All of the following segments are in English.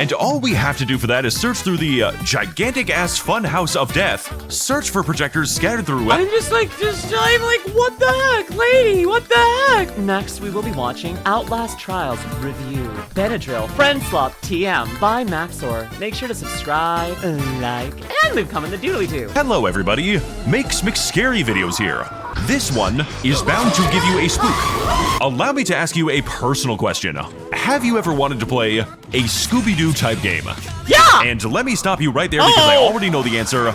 And all we have to do for that is search through the gigantic-ass fun house of death, search for projectors scattered through... I'm like, what the heck, lady, what the heck? Next, we will be watching Outlast Trials Review, Benadryl, Friendslop, TM by Maxor. Make sure to subscribe, like, and leave a comment in the doodly-doo. Hello, everybody. Makes Scary videos here. This one is bound to give you a spook. Allow me to ask you a personal question. Have you ever wanted to play a Scooby-Doo type game? Yeah! And let me stop you right there because I already know the answer.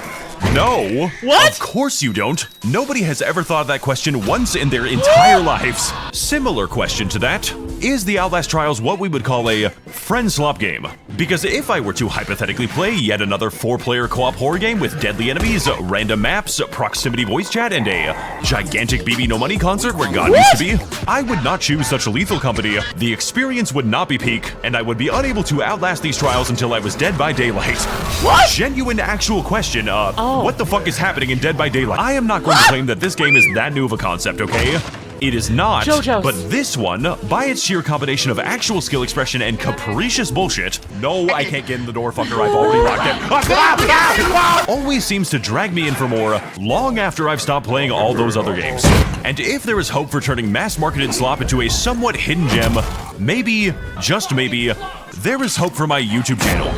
No. What? Of course you don't. Nobody has ever thought of that question once in their entire lives. Similar question to that. Is the Outlast Trials what we would call a Friendslop game? Because if I were to hypothetically play yet another 4-player co-op horror game with deadly enemies, random maps, proximity voice chat, and a gigantic BB No Money concert where God used to be, I would not choose such a lethal company. The experience would not be peak, and I would be unable to outlast these trials until I was dead by daylight. What? Genuine actual question, what the fuck is happening in Dead by Daylight? I am not going to claim that this game is that new of a concept, okay? It is not, JoJo's. But this one, by its sheer combination of actual skill expression and capricious bullshit, no, I can't get in the door, fucker, I've already locked it, always seems to drag me in for more long after I've stopped playing all those other games. And if there is hope for turning mass-marketed slop into a somewhat hidden gem, maybe, just maybe, there is hope for my YouTube channel.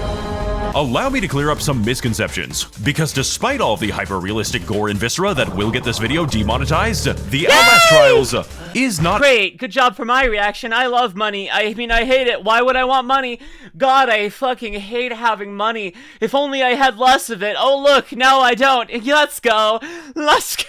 Allow me to clear up some misconceptions, because despite all the hyper-realistic gore and viscera that will get this video demonetized, the Outlast Trials is not— Great, good job for my reaction. I love money. I mean, I hate it. Why would I want money? God, I fucking hate having money. If only I had less of it. Oh look, now I don't. Let's go. Let's go.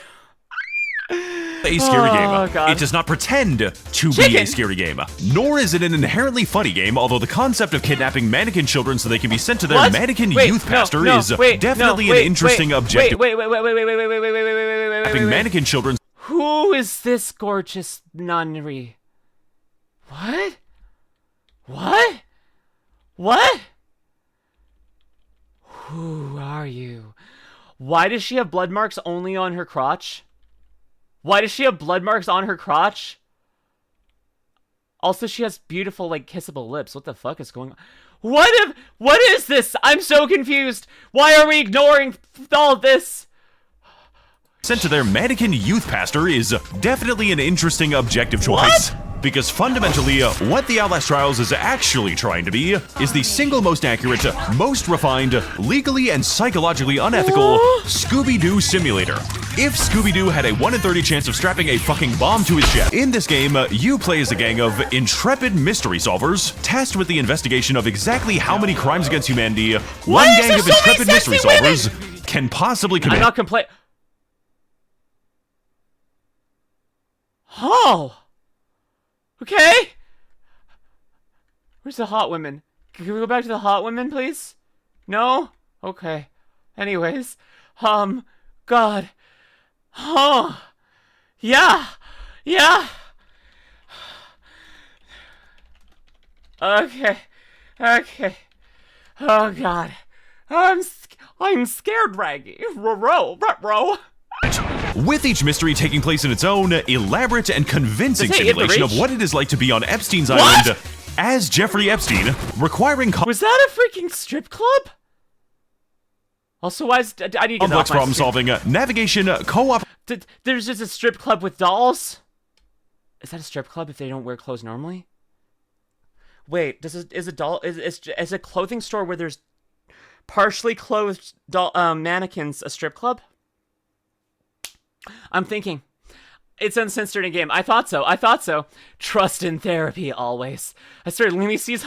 A scary game. God. It does not pretend to be a scary game, nor is it an inherently funny game, although the concept of kidnapping mannequin children so they can be sent to their mannequin youth pastor is definitely an interesting objective. Wait. Mannequin children. Who is this gorgeous nunnery? What? What? What? Who are you? Why does she have blood marks only on her crotch? Why does she have blood marks on her crotch? Also, she has beautiful, like, kissable lips. What the fuck is going on? What is this? I'm so confused. Why are we ignoring all of this? Sent to their mannequin youth pastor is definitely an interesting objective choice. What? Because fundamentally, what the Outlast Trials is actually trying to be is the single most accurate, most refined, legally and psychologically unethical Scooby-Doo simulator. If Scooby-Doo had a 1 in 30 chance of strapping a fucking bomb to his chest. In this game, you play as a gang of intrepid mystery solvers, tasked with the investigation of exactly how many crimes against humanity one gang of intrepid mystery solvers can possibly commit. I'm not complaining. Oh! Okay. Where's the hot women? Can we go back to the hot women, please? No? Okay. Anyways. God. Oh. Yeah. Yeah. Okay. Okay. Oh, God. I'm scared, Raggy. Row. With each mystery taking place in its own elaborate and convincing simulation of what it is like to be on Epstein's island as Jeffrey Epstein, requiring— Was that a freaking strip club? Also, why is— I need to complex problem solving, navigation, co-op— There's just a strip club with dolls? Is that a strip club if they don't wear clothes normally? Wait, is a clothing store where there's partially clothed mannequins a strip club? I'm thinking. It's uncensored in game. I thought so. Trust in therapy always. I started Luminusred's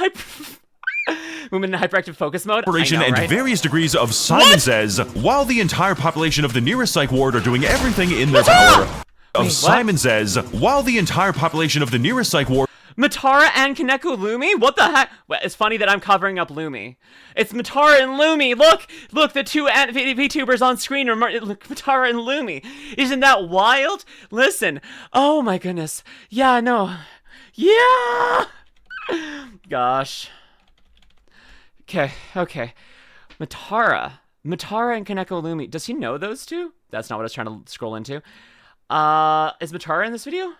women in hyperactive focus mode. Operation and various degrees of Simon Says, while the entire population of the nearest psych ward are doing everything in their power. Simon Says, while the entire population of the nearest psych ward— Matara and Kaneko Lumi? What the heck? Well, it's funny that I'm covering up Lumi. It's Matara and Lumi. Look, the two VTubers on screen are Matara and Lumi. Isn't that wild? Listen. Oh my goodness. Yeah, no. Yeah. Gosh. Okay. Matara and Kaneko Lumi. Does he know those two? That's not what I was trying to scroll into. Is Matara in this video?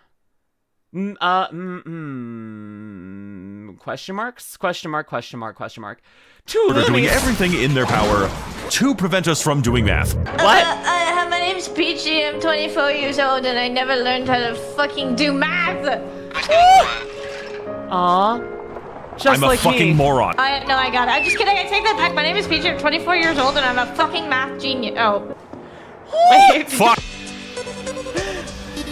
Question marks? Question mark, question mark, question mark. Two They're doing Loomies. everything in their power to prevent us from doing math. What? My name's Peachy, I'm 24 years old, and I never learned how to fucking do math! Aw. Just I'm a like fucking me. moron. I got it. I'm just kidding, I take that back. My name is Peachy, I'm 24 years old, and I'm a fucking math genius. Oh. Wait. Fuck.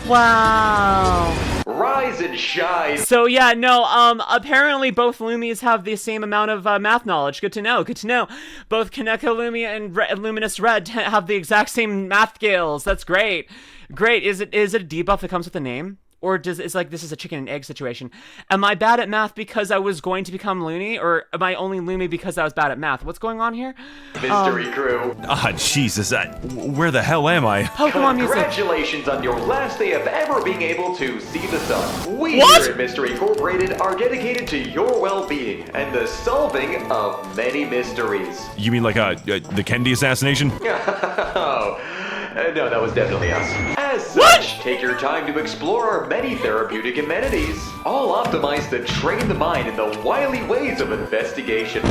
Wow. Rise and shine. So yeah, no, apparently both Loomies have the same amount of math knowledge. Good to know, good to know. Both KinecKE Lumi and LuminusRed have the exact same math skills. That's great. Great. Is it a debuff that comes with the name? Or it's like this is a chicken and egg situation? Am I bad at math because I was going to become Loony? Or am I only Loomy because I was bad at math? What's going on here? Mystery crew. Ah, Jesus, where the hell am I? Pokemon music. Congratulations on your last day of ever being able to see the sun. We What? here at Mystery Incorporated are dedicated to your well-being and the solving of many mysteries. You mean like the Kennedy assassination? Oh, no, that was definitely us. As such, take your time to explore our many therapeutic amenities, all optimized to train the mind in the wily ways of investigation.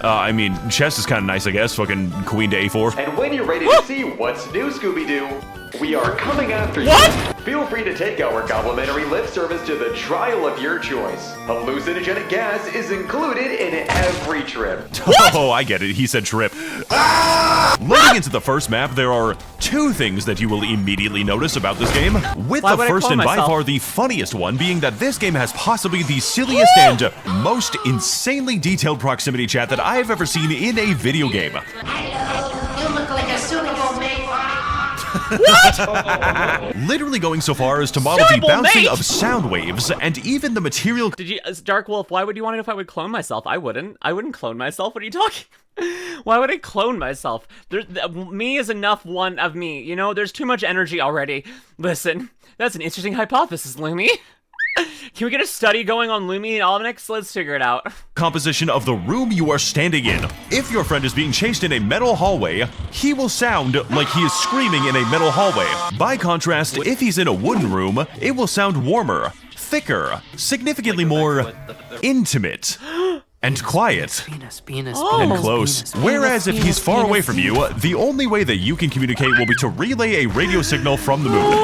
I mean, chess is kind of nice, I guess. Fucking queen to A4. And when you're ready to see what's new, Scooby-Doo, we are coming after What? you. Feel free to take our complimentary lip service to the trial of your choice. Hallucinogenic gas is included in every trip. Oh, I get it. He said trip. Loading into the first map, there are two things that you will immediately notice about this game. With Why the would I first clone and by myself? far the funniest one being that this game has possibly the silliest and most insanely detailed proximity chat that I've ever seen in a video game. Hello, you look like a suitable mate. Literally going so far as to model Suitable the bouncing mate? of sound waves and even the material. Did you, Dark Wolf, why would you want to know if I would clone myself? I wouldn't. I wouldn't clone myself. What are you talking? Why would I clone myself? Me is enough one of me. You know, there's too much energy already. Listen, that's an interesting hypothesis, Lumi. Can we get a study going on Lumi and Omnix? Let's figure it out. Composition of the room you are standing in. If your friend is being chased in a metal hallway, he will sound like he is screaming in a metal hallway. By contrast, if he's in a wooden room, it will sound warmer, thicker, significantly more intimate, and quiet, and close. Whereas if he's far away from you, the only way that you can communicate will be to relay a radio signal from the moon.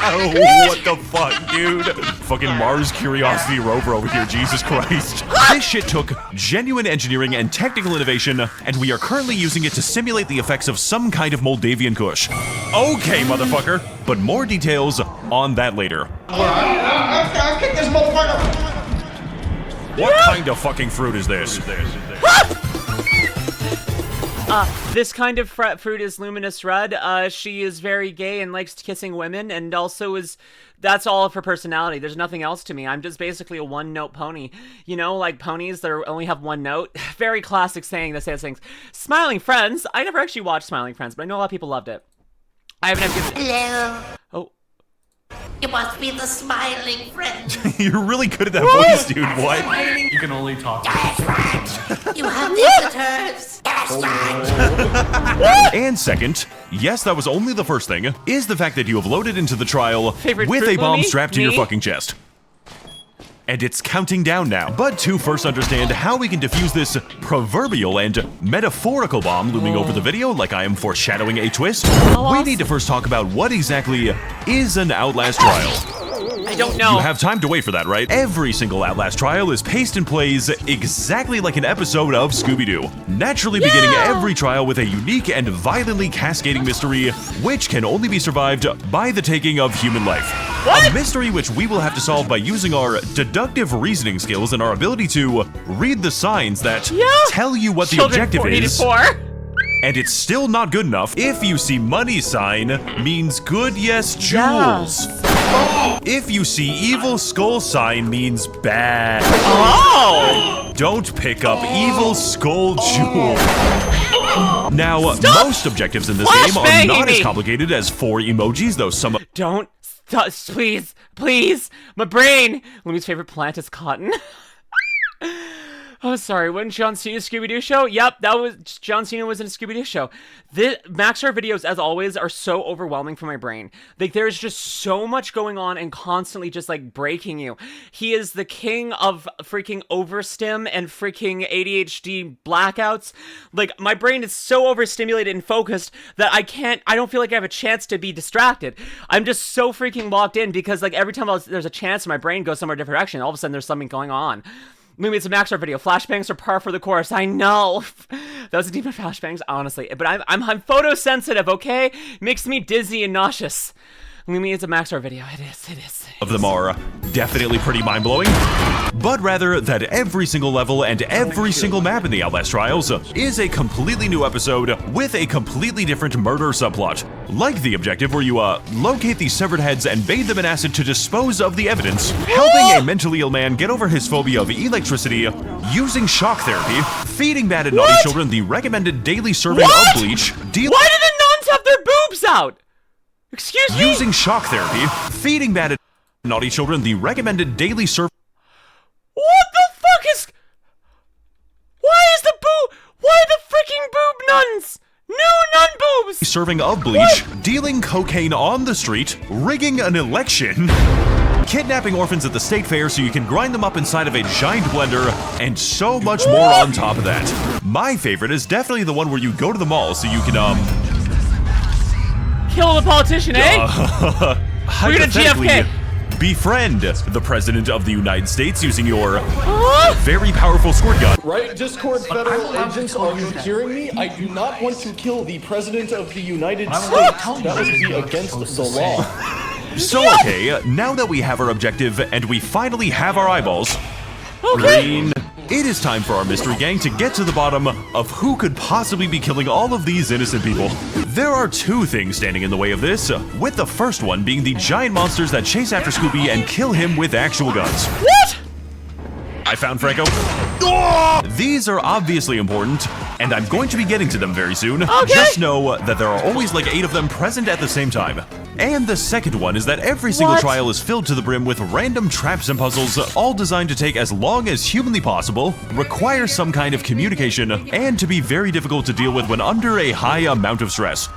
Oh, what the fuck, dude? Fucking Mars Curiosity rover over here, Jesus Christ. This shit took genuine engineering and technical innovation, and we are currently using it to simulate the effects of some kind of Moldavian Kush. Okay, motherfucker. But more details on that later. I'll kick this motherfucker! What kind of fucking fruit is this? This kind of fruit is LuminusRed. She is very gay and likes kissing women, and also that's all of her personality. There's nothing else to me. I'm just basically a one-note pony. You know, like ponies that only have one note. Very classic saying that says things. Smiling Friends. I never actually watched Smiling Friends, but I know a lot of people loved it. I haven't had good... Hello, Oh. you must be the smiling friend. You're really good at that voice, dude. What? You can only talk. That's right. You have visitors. That's right. And second, yes, that was only the first thing, is the fact that you have loaded into the trial Favorite with fruit, a bomb Lumi? strapped to your Me? fucking chest. And it's counting down now. But to first understand how we can defuse this proverbial and metaphorical bomb looming over the video like I am foreshadowing a twist, we need to first talk about what exactly is an Outlast trial. I don't know. You have time to wait for that, right? Every single Outlast trial is paced and plays exactly like an episode of Scooby-Doo, naturally beginning every trial with a unique and violently cascading mystery, which can only be survived by the taking of human life. What? A mystery which we will have to solve by using our deductive reasoning skills and our ability to read the signs that tell you what the Children objective 40 to is. 4. And it's still not good enough. If you see money sign, means good, yes, jewels. If you see evil skull sign, means bad. Oh! Don't pick up evil skull jewel. Now, most objectives in this game are Flashbanging not as me. complicated as 4 emojis, though some... Don't stop, please, please. My brain. Lumi's favorite plant is cotton. Oh, sorry. Wasn't John Cena's Scooby-Doo show? Yep, that was John Cena was in a Scooby-Doo show. The Maxor videos, as always, are so overwhelming for my brain. Like, there's just so much going on and constantly just, like, breaking you. He is the king of freaking overstim and freaking ADHD blackouts. Like, my brain is so overstimulated and focused that I don't feel like I have a chance to be distracted. I'm just so freaking locked in because, like, every time there's a chance my brain goes somewhere different direction, all of a sudden there's something going on. Maybe it's a Maxor video. Flashbangs are par for the course. I know. That was a demon flashbangs, honestly. But I'm photosensitive, okay? Makes me dizzy and nauseous. Maybe it's a Maxor video. It is. Of them are definitely pretty mind-blowing, but rather that every single level and every single map in the Outlast trials is a completely new episode with a completely different murder subplot. Like the objective where you locate these severed heads and bathe them in acid to dispose of the evidence, helping a mentally ill man get over his phobia of electricity, using shock therapy, feeding bad and naughty children the recommended daily serving of bleach, Why do the nuns have their boobs out? Excuse me? Using shock therapy, feeding bad and naughty children the recommended daily serving. What the fuck is... Why the freaking boob nuns? New nun boobs! Serving of bleach, dealing cocaine on the street, rigging an election, kidnapping orphans at the state fair so you can grind them up inside of a giant blender, and so much more on top of that. My favorite is definitely the one where you go to the mall so you can, Kill the politician, eh? We're gonna hypothetically GFK. befriend the President of the United States using your very powerful squirt gun. Right, Discord federal agents, are you hearing me? I do not want to kill the President of the United States. That would be against the law. So okay, now that we have our objective and we finally have our eyeballs, Green, it is time for our mystery gang to get to the bottom of who could possibly be killing all of these innocent people. There are two things standing in the way of this, with the first one being the giant monsters that chase after Scooby and kill him with actual guns. What? I found Franco. These are obviously important, and I'm going to be getting to them very soon. Okay. Just know that there are always like 8 of them present at the same time. And the second one is that every single trial is filled to the brim with random traps and puzzles, all designed to take as long as humanly possible, require some kind of communication, and to be very difficult to deal with when under a high amount of stress.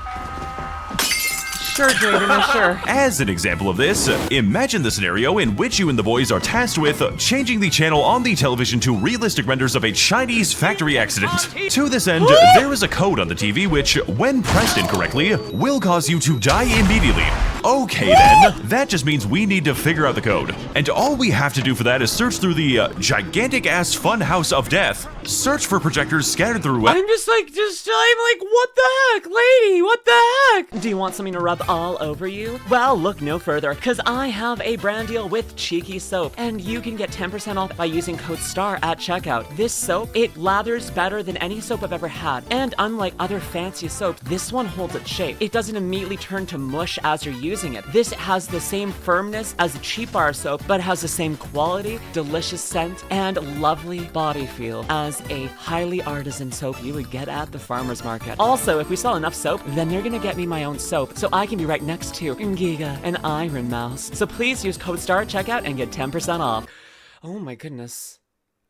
Sure, Jaden, sure. As an example of this, imagine the scenario in which you and the boys are tasked with changing the channel on the television to realistic renders of a Chinese factory accident. To this end, there is a code on the TV which, when pressed incorrectly, will cause you to die immediately. Okay then, that just means we need to figure out the code. And all we have to do for that is search through the gigantic-ass fun house of death. Search for projectors scattered through... I'm like, what the heck, lady? What the heck? Do you want something to rub all over you? Well, look no further, because I have a brand deal with Cheeky Soap, and you can get 10% off by using code STAR at checkout. This soap, it lathers better than any soap I've ever had, and unlike other fancy soaps, this one holds its shape. It doesn't immediately turn to mush as you're using it. This has the same firmness as a cheap bar soap, but has the same quality, delicious scent, and lovely body feel as a highly artisan soap you would get at the farmer's market. Also, if we sell enough soap, then they're gonna get me my own soap, so I can be right next to Giga and Iron Mouse. So please use code STAR at checkout and get 10% off. Oh my goodness.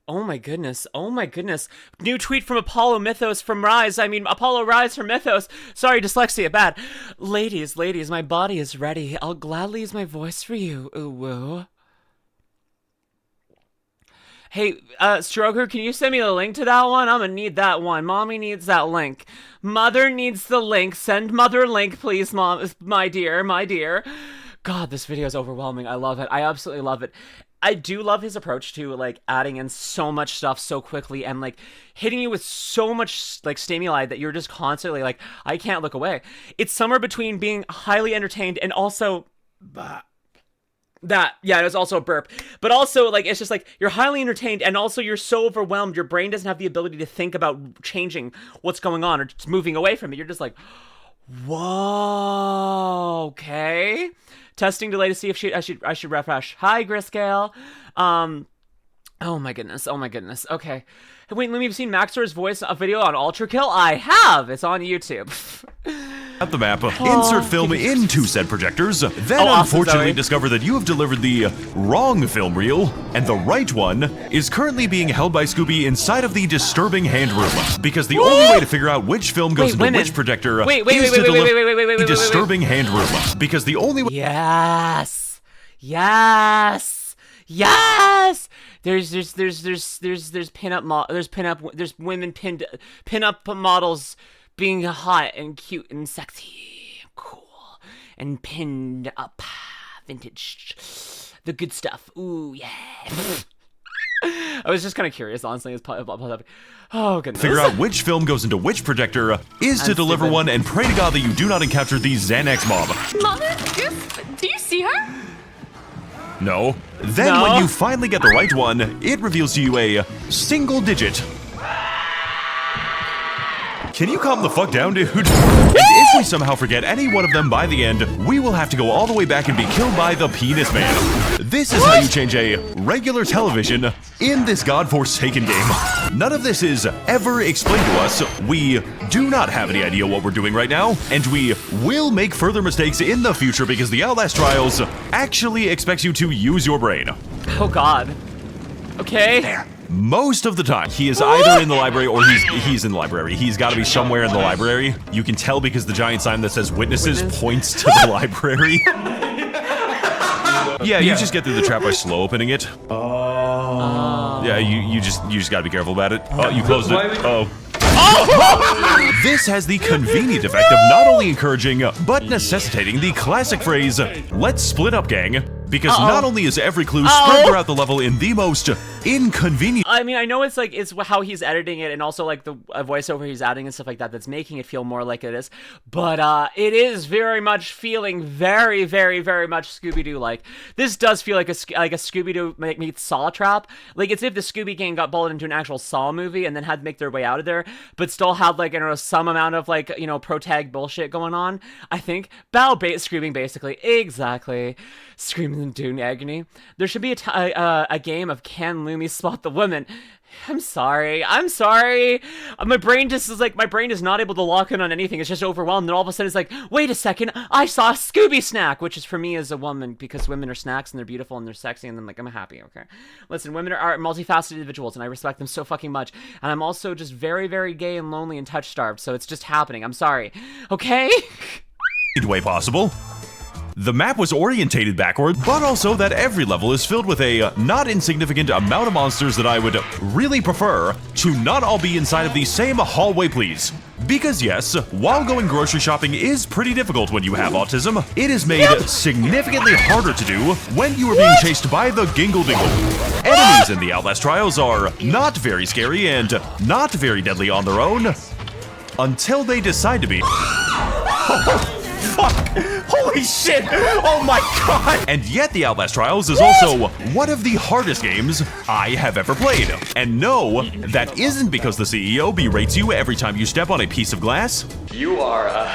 Oh my goodness. Oh my goodness. New tweet from Apollo Mythos from Rise. I mean, Apollo Rise from Mythos. Sorry, dyslexia, bad. Ladies, my body is ready. I'll gladly use my voice for you. Ooh, woo. Hey, Stroker, can you send me the link to that one? I'm gonna need that one. Mommy needs that link. Mother needs the link. Send mother link, please, mom. My dear, my dear. God, this video is overwhelming. I love it. I absolutely love it. I do love his approach to, like, adding in so much stuff so quickly and, like, hitting you with so much, like, stimuli that you're just constantly, like, I can't look away. It's somewhere between being highly entertained and also... it was also a burp. But also, like, it's just like, you're highly entertained and also you're so overwhelmed, your brain doesn't have the ability to think about changing what's going on or just moving away from it. You're just like, whoa, okay. Testing delay to see if I should refresh. Hi, Griscale. Oh my goodness. Okay. Wait, let me have seen Maxor's voice a video on Ultra Kill? I have! It's on YouTube. At the map, insert film into said projectors, then unfortunately discover that you have delivered the wrong film reel, and the right one is currently being held by Scooby inside of the disturbing hand room. Because the only way to figure out which film goes into which projector is to deliver the disturbing hand room. Because the only way— Yes! Yes! Yes! There's women pinup models being hot and cute and sexy and cool and pinned up vintage, the good stuff. Ooh yeah. I was just kind of curious, honestly. Oh goodness. Figure out which film goes into which projector is to deliver one, and pray to God that you do not encounter the Xanax mob. Mother, do you see her? No. Then when you finally get the right one, it reveals to you a single digit. Can you calm the fuck down, dude? And if we somehow forget any one of them by the end, we will have to go all the way back and be killed by the Penis Man. This is how you change a regular television in this godforsaken game. None of this is ever explained to us. We do not have any idea what we're doing right now, and we will make further mistakes in the future because the Outlast Trials actually expects you to use your brain. Oh god. Okay. There. Most of the time, he is either in the library or he's in the library. He's got to be somewhere in the library. You can tell because the giant sign that says witnesses points to the library. Yeah, you just get through the trap by slow opening it. Yeah, you just gotta be careful about it. Oh, you closed it. This has the convenient effect of not only encouraging, but necessitating the classic phrase, "Let's split up, gang." Because not only is every clue spread throughout the level in the most inconvenient— I mean, I know it's like, it's how he's editing it and also like the voiceover he's adding and stuff like that that's making it feel more like it is. But it is very much feeling very, very, very much Scooby-Doo-like. This does feel like a Scooby-Doo meets Saw trap. Like, it's if the Scooby gang got bullied into an actual Saw movie and then had to make their way out of there, but still had like, I don't know, some amount of like, you know, pro-tag bullshit going on. I think. Screaming basically. Exactly. Screaming and doing agony. There should be a game of Can Lumi Spot the Women. I'm sorry. My brain is not able to lock in on anything. It's just overwhelmed. And all of a sudden it's like, wait a second, I saw a Scooby snack, which is for me as a woman, because women are snacks and they're beautiful and they're sexy and I'm happy, okay? Listen, women are multifaceted individuals and I respect them so fucking much. And I'm also just very, very gay and lonely and touch-starved, so it's just happening. I'm sorry. Okay? way possible. The map was orientated backward, but also that every level is filled with a not insignificant amount of monsters that I would really prefer to not all be inside of the same hallway, please. Because yes, while going grocery shopping is pretty difficult when you have autism, it is made significantly harder to do when you are being chased by the Gingle Dingle. Enemies in the Outlast Trials are not very scary and not very deadly on their own, until they decide to be. Fuck! Holy shit! Oh my god! And yet the Outlast Trials is also one of the hardest games I have ever played. And no, that isn't because the CEO berates you every time you step on a piece of glass. You are a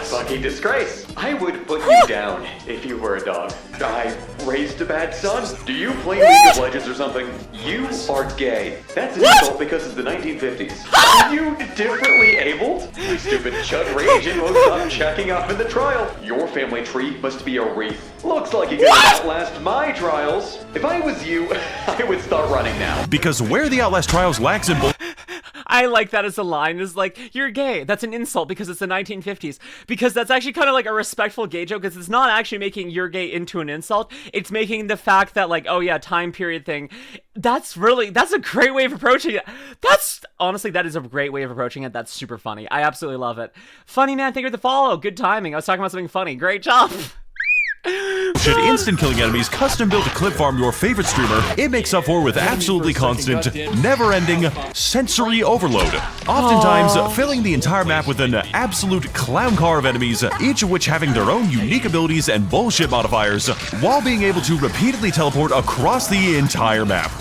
fucking disgrace. I would put you down if you were a dog. I raised a bad son. Do you play League of Legends or something? You are gay. That's an insult because it's the 1950s. Are you differently abled? You stupid chud raging won't stop checking up in the trial. Your family tree must be a wreath. Looks like you can outlast my trials. If I was you, I would start running now. Because where the Outlast Trials lacks in I like that as a line, is like, you're gay. That's an insult because it's the 1950s. Because that's actually kind of like a respectful gay joke, because it's not actually making you're gay into an insult. It's making the fact that, like, oh yeah, time period thing. That's a great way of approaching it. Honestly, that is a great way of approaching it. That's super funny. I absolutely love it. Funny man, thank you for the follow. Good timing. I was talking about something funny. Great job. Should instant killing enemies custom build a clip farm your favorite streamer, it makes up for with absolutely constant, never-ending sensory overload. Oftentimes, filling the entire map with an absolute clown car of enemies, each of which having their own unique abilities and bullshit modifiers, while being able to repeatedly teleport across the entire map.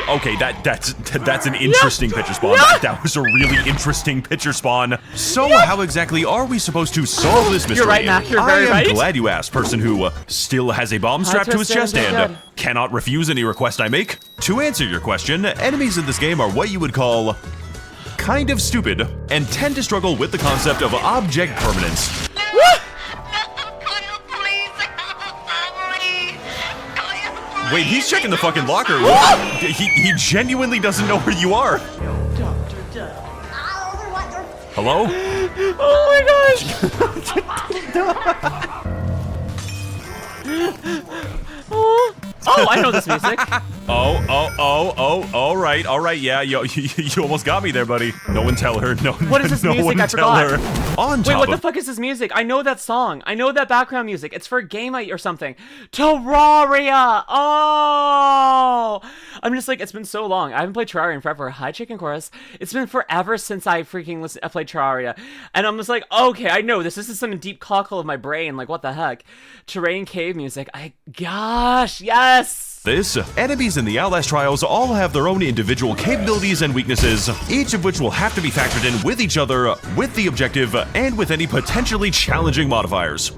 Okay, that's an interesting picture spawn. That was a really interesting picture spawn. So how exactly are we supposed to solve this mystery? You're right, Mac. You're very right. I am glad you asked, person who still has a bomb strapped to his chest and cannot refuse any request I make. To answer your question, enemies in this game are what you would call kind of stupid and tend to struggle with the concept of object permanence. Wait, he's checking the fucking locker. He genuinely doesn't know where you are. Hello? Oh my gosh! Oh, I know this music. All right, yeah, you almost got me there, buddy. No one tell her. No, What is this no music? one I tell forgot. her. On Wait, top what the of fuck is this music? I know that song. I know that background music. It's for a game or something. Terraria! Oh! I'm just like, it's been so long. I haven't played Terraria in forever. Hi, Chicken Chorus. It's been forever since I freaking played Terraria. And I'm just like, okay, I know this. This is some deep cockle of my brain. Like, what the heck? Terrain cave music. Gosh, yes! this, enemies in the Outlast trials all have their own individual capabilities and weaknesses, each of which will have to be factored in with each other, with the objective, and with any potentially challenging modifiers.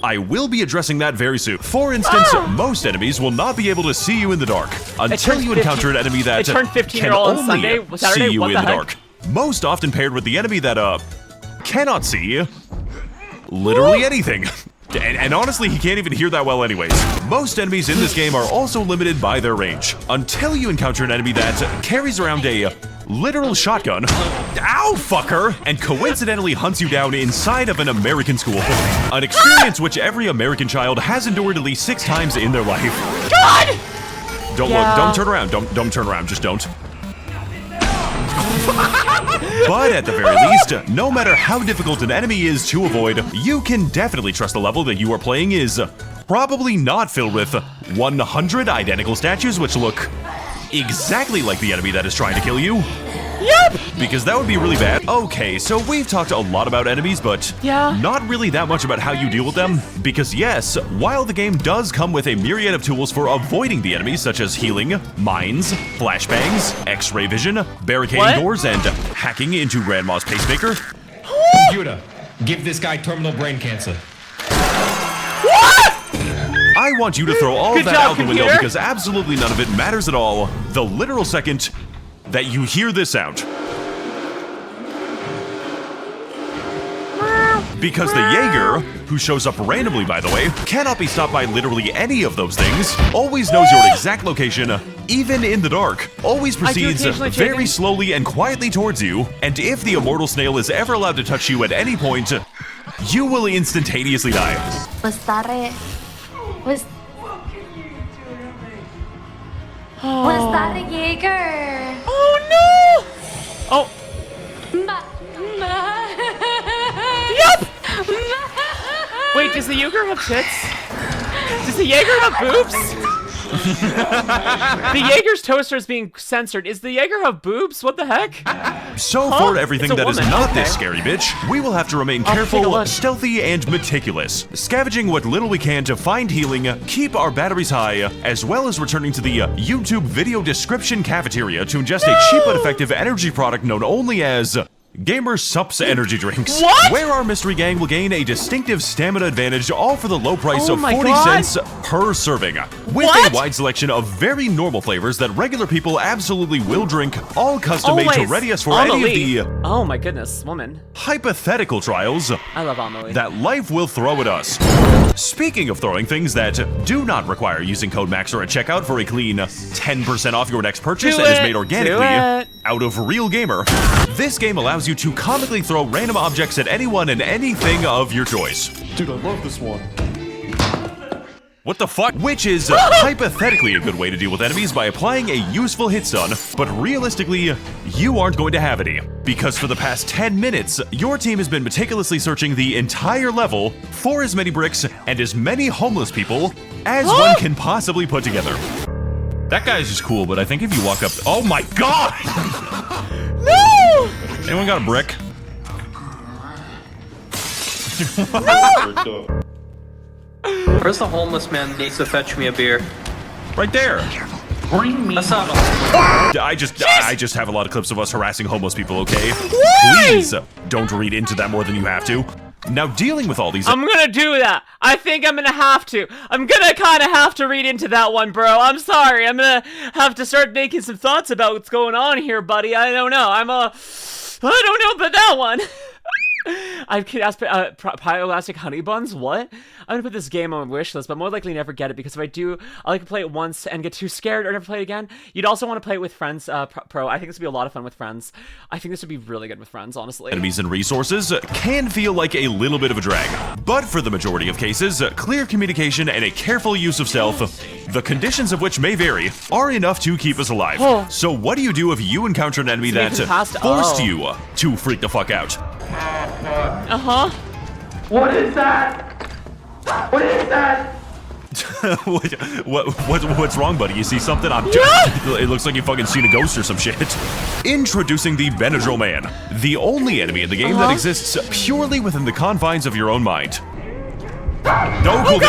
I will be addressing that very soon. For instance, most enemies will not be able to see you in the dark until you encounter an enemy that can only see you in the dark. Most often paired with the enemy that cannot see literally anything. And honestly, he can't even hear that well anyways. Most enemies in this game are also limited by their range, until you encounter an enemy that carries around a literal shotgun, ow fucker, and coincidentally hunts you down inside of an American school. An experience which every American child has endured at least 6 times in their life. God! Don't look, don't turn around, don't turn around, just don't. But at the very least, no matter how difficult an enemy is to avoid, you can definitely trust the level that you are playing is probably not filled with 100 identical statues which look exactly like the enemy that is trying to kill you. Yep! Because that would be really bad. Okay, so we've talked a lot about enemies, but not really that much about how you deal with them. Because yes, while the game does come with a myriad of tools for avoiding the enemies, such as healing, mines, flashbangs, x-ray vision, barricading doors, and hacking into Grandma's pacemaker. Computer, give this guy terminal brain cancer. I want you to throw all of that out the window because absolutely none of it matters at all the literal second that you hear this sound. Because the Jaeger, who shows up randomly by the way, cannot be stopped by literally any of those things, always knows your exact location, even in the dark, always proceeds very slowly and quietly towards you, and if the immortal snail is ever allowed to touch you at any point, you will instantaneously die. Was that a Jaeger? Oh no! Oh. Yep! Wait, does the Jaeger have tits? Does the Jaeger have boobs? The Jaeger's toaster is being censored. Is the Jaeger have boobs? What the heck? So for everything that is not this scary bitch, we will have to remain careful, stealthy, and meticulous, scavenging what little we can to find healing, keep our batteries high, as well as returning to the YouTube video description cafeteria to ingest a cheap but effective energy product known only as Gamer Sups energy drinks. What? Where our mystery gang will gain a distinctive stamina advantage, all for the low price of 40 cents per serving. With a wide selection of very normal flavors that regular people absolutely will drink, all custom made to ready us for any of the oh my goodness, woman. Hypothetical trials I love Amelie. that life will throw at us. Speaking of throwing things that do not require using code Maxor at checkout for a clean 10% off your next purchase and is made organically out of Real Gamer, this game allows you to comically throw random objects at anyone and anything of your choice. Dude, I love this one. What the fuck? Which is hypothetically a good way to deal with enemies by applying a useful hit stun, but realistically, you aren't going to have any. Because for the past 10 minutes, your team has been meticulously searching the entire level for as many bricks and as many homeless people as one can possibly put together. That guy's just cool, but I think if you walk up... Oh my god! No! Anyone got a brick? Where's the homeless man needs to fetch me a beer? Right there. Bring me. That's not I just have a lot of clips of us harassing homeless people, okay? Please don't read into that more than you have to. Now, dealing with all these... I'm gonna do that. I think I'm gonna have to. I'm gonna kind of have to read into that one, bro. I'm sorry. I'm gonna have to start making some thoughts about what's going on here, buddy. I don't know. I don't know about that one. I could ask Pyelastic Honey Buns. What? I'm gonna put this game on my wish list, but more likely never get it because if I do, I like to play it once and get too scared or never play it again. You'd also want to play it with friends, Pro. I think this would be a lot of fun with friends. I think this would be really good with friends, honestly. Enemies and resources can feel like a little bit of a drag, but for the majority of cases, clear communication and a careful use of stealth, the conditions of which may vary, are enough to keep us alive. Oh. So what do you do if you encounter an enemy that forced you to freak the fuck out? Uh-huh. What is that? What is that? What's wrong, buddy? You see something? It looks like you fucking seen a ghost or some shit. Introducing the Benadryl Man, the only enemy in the game that exists purely within the confines of your own mind. No cool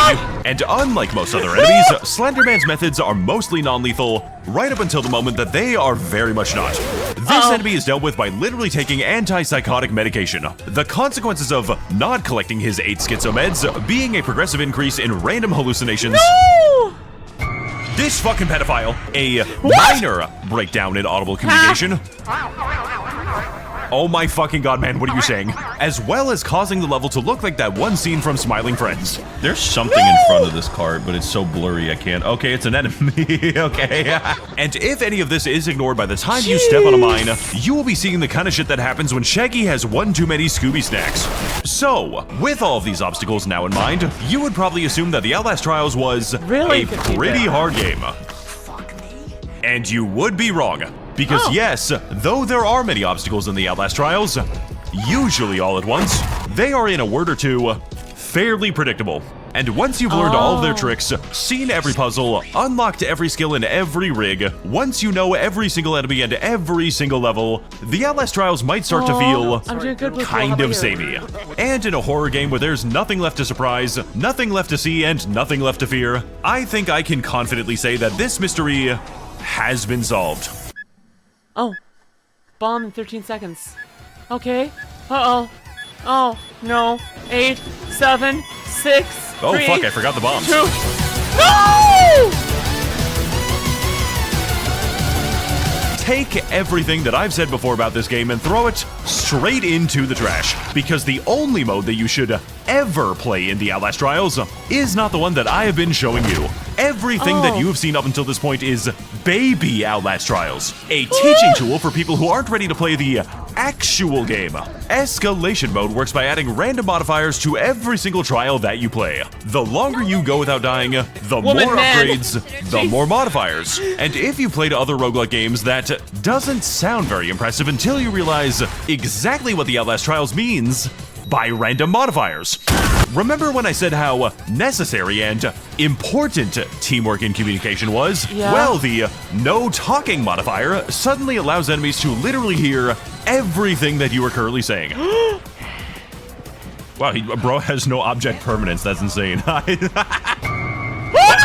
and unlike most other enemies, Slenderman's methods are mostly non-lethal, right up until the moment that they are very much not. This enemy is dealt with by literally taking antipsychotic medication. The consequences of not collecting his 8 schizo meds being a progressive increase in random hallucinations. No! This fucking pedophile, a minor breakdown in audible communication. Oh my fucking god, man, what are you saying? As well as causing the level to look like that one scene from Smiling Friends. There's something in front of this cart, but it's so blurry I can't. Okay, it's an enemy. Okay. And if any of this is ignored by the time you step on a mine, you will be seeing the kind of shit that happens when Shaggy has one too many Scooby snacks. So, with all of these obstacles now in mind, you would probably assume that the Outlast Trials was a pretty hard game. And you would be wrong. Because yes, though there are many obstacles in the Outlast Trials, usually all at once, they are, in a word or two, fairly predictable. And once you've learned all of their tricks, seen every puzzle, unlocked every skill in every rig, once you know every single enemy and every single level, the Outlast Trials might start to feel kind of samey. And in a horror game where there's nothing left to surprise, nothing left to see, and nothing left to fear, I think I can confidently say that this mystery has been solved. Oh. Bomb in 13 seconds. Okay. Uh-oh. Oh, no. 8, 7, 6, Oh, 3, fuck, I forgot the bombs. 2. No! Take everything that I've said before about this game and throw it straight into the trash. Because the only mode that you should ever play in the Outlast Trials is not the one that I have been showing you. Everything that you have seen up until this point is Baby Outlast Trials, a teaching tool for people who aren't ready to play the actual game. Escalation mode works by adding random modifiers to every single trial that you play. The longer you go without dying, the more upgrades, the more modifiers. And if you played other roguelike games, that doesn't sound very impressive until you realize exactly what the Outlast Trials means by random modifiers. Remember when I said how necessary and important teamwork and communication was? Yeah. Well, the no talking modifier suddenly allows enemies to literally hear everything that you are currently saying. Wow, bro has no object permanence. That's insane. No,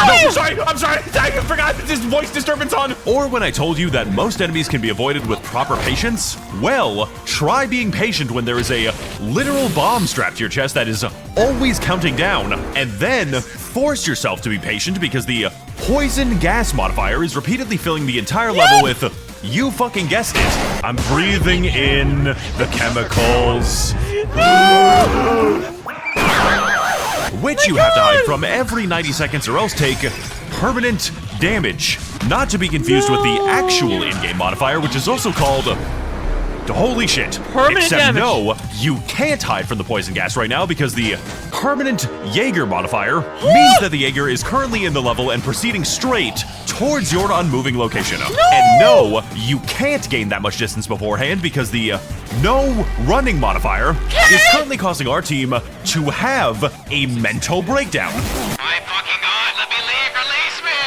I'm sorry, I forgot this voice disturbance on. Or when I told you that most enemies can be avoided with proper patience, well, try being patient when there is a literal bomb strapped to your chest that is always counting down, and then force yourself to be patient because the poison gas modifier is repeatedly filling the entire level with, you fucking guessed it, I'm breathing in the chemicals. Which you have to hide from every 90 seconds or else take permanent damage. Not to be confused with the actual in-game modifier, which is also called holy shit. Permanent Except damage. no, you can't hide from the poison gas right now because the permanent Jaeger modifier means that the Jaeger is currently in the level and proceeding straight towards your unmoving location. And no, you can't gain that much distance beforehand because the no running modifier is currently causing our team to have a mental breakdown. My fucking god, let me leave, release me!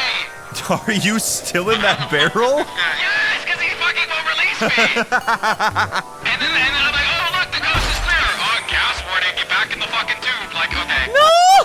Are you still in that barrel? Yes, because he fucking won't release me! and then I'm like, oh look, the coast is clear! Oh, gas warning, get back in the fucking tube. Like, okay. No!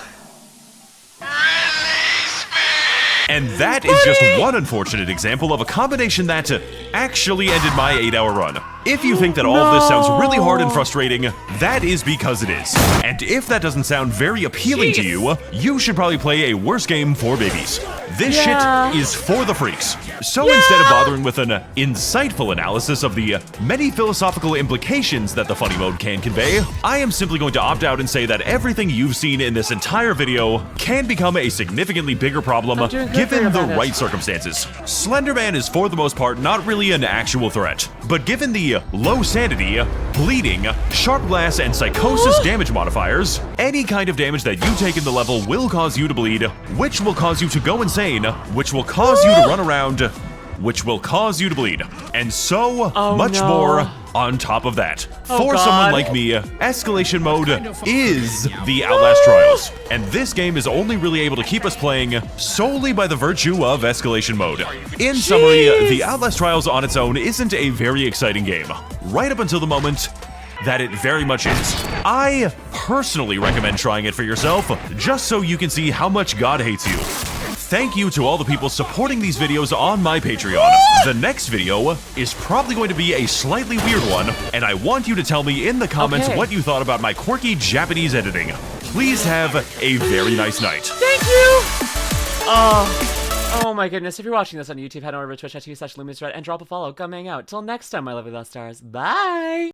Release me! And that is just one unfortunate example of a combination that actually ended my 8-hour run. If you think that all of this sounds really hard and frustrating, that is because it is. And if that doesn't sound very appealing to you, you should probably play a worse game for babies. This shit is for the freaks. So instead of bothering with an insightful analysis of the many philosophical implications that the funny mode can convey, I am simply going to opt out and say that everything you've seen in this entire video can become a significantly bigger problem given the right circumstances. Slenderman is for the most part not really an actual threat, but given the low sanity, bleeding, sharp glass, and psychosis damage modifiers, any kind of damage that you take in the level will cause you to bleed, which will cause you to go insane, which will cause you to run around, which will cause you to bleed, and so much more on top of that. For someone like me, escalation mode is the Outlast Trials, and this game is only really able to keep us playing solely by the virtue of escalation mode. In summary, the Outlast Trials on its own isn't a very exciting game, right up until the moment that it very much is. I personally recommend trying it for yourself, just so you can see how much God hates you. Thank you to all the people supporting these videos on my Patreon. The next video is probably going to be a slightly weird one, and I want you to tell me in the comments what you thought about my quirky Japanese editing. Please have a very nice night. Thank you! Oh my goodness. If you're watching this on YouTube, head on over to twitch.tv/LuminusRed and drop a follow. Come hang out. Till next time, my lovely lost stars. Bye!